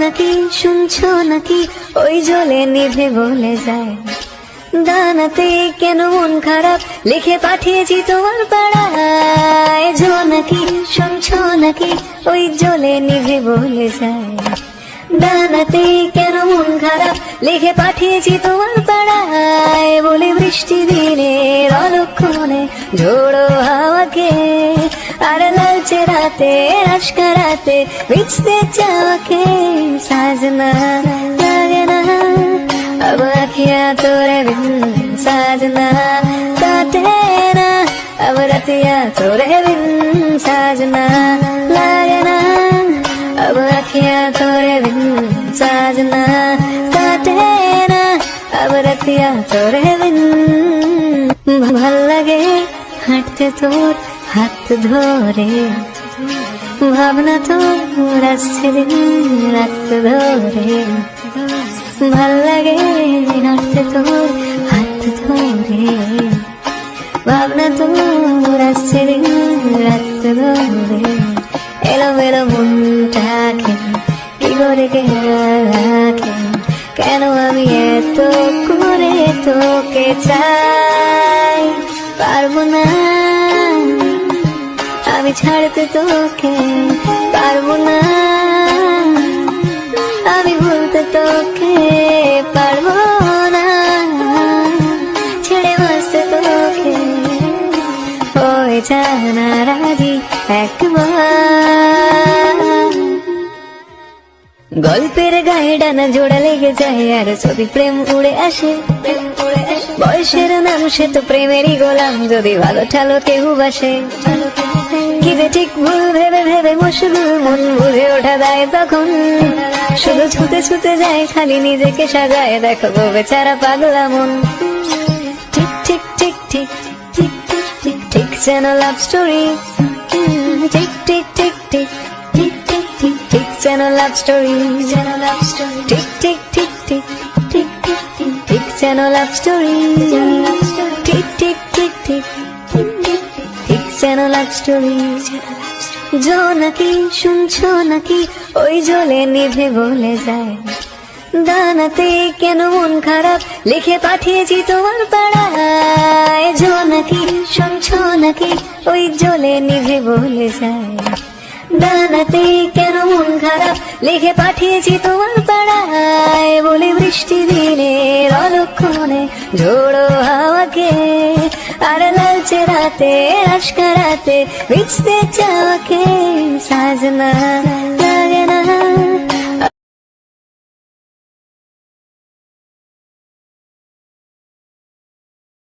নাকি শুনছো নাকি ওই জ্বলে নিভে বলে যায় দানাতে কেন মন খারাপ লিখে পাঠিয়েছি তোমার পাড়ায় নাকি শুনছো নাকি ওই জ্বলে নিভে বলে যায় দানাতে কেন মন খারাপ লিখে পাঠিয়েছি তোমার পাড়ায় বলে বৃষ্টি দিনের অলক্ষণে ঝোড়ো হাওয়াকে আর লালচে রাতে আজকা রাতে ভিজতে চাওয়াকে সাজনা লাগে না अब अखियां तोरे बिन साजना काटे ना अब रतिया तोरे बिन साजना लागे ना अब अखियां तोरे बिन साजना काटे ना अब रतिया तोरे बिन ভাল লাগে হাঁটতে তোর হাত ধরে ভাবনা তোর আসছে দিন রাত ধরে ভাল লাগে হাঁটতে তোর হাত ধরে ভাবনা তোর আসছে দিন রাত ধরে এলোমেলো মনটাকে কি করে কে রাখে কেন আমি এত করে তোকে চাই পারবো না আমি ছাড়তে তোকে পারবো না আমি ভুলতে তোকে পারবো না ছেড়ে বসতে তোকে ওই জানা রাজি একবার গল্পের গায়ে ডানা জোড়া লেগে যায় আর যদি প্রেম উড়ে আসে বয়সের নাম সে তো প্রেমেরই গোলাম যদি ভালো ঠালো কেউ বাসে কি যে ঠিক ভুল ভেবে ভেবে মশগুল মন বুঝে ওঠা দেয় তখন শুধু ছুতে ছুতে যায় খালি নিজেকে সাজায় দেখো গো বেচারা পাগলা মন ঠিক ঠিক ঠিক ঠিক ঠিক ঠিক ঠিক ঠিক যেন লাভ স্টোরি ঠিক ঠিক ঠিক ঠিক ঠিক ঠিক ঠিক ঠিক যেন লাভ স্টোরি ঠিক ঠিক ঠিক ঠিক ঠিক ঠিক ঠিক ঠিক যেন লাভ স্টোরি ঠিক ঠিক ঠিক ঠিক ঠিক যেন লাভ স্টোরি নাকি শুনছো নাকি ওই জ্বলে নিভে বলে যায় দানাতে কেন মন খারাপ লিখে পাঠিয়েছি তোমার পাড়ায় নাকি শুনছো নাকি ওই জ্বলে নিভে বলে যায় দানাতে কেন মন খারাপ লিখে পাঠিয়েছি তোমার পাড়ায় বলে বৃষ্টি দিনের অলক্ষণে ঝোড়ো হাওয়াকে আর লালচে রাতে আজকা রাতে ভিজতে চাওয়াকে সাজনা লাগে না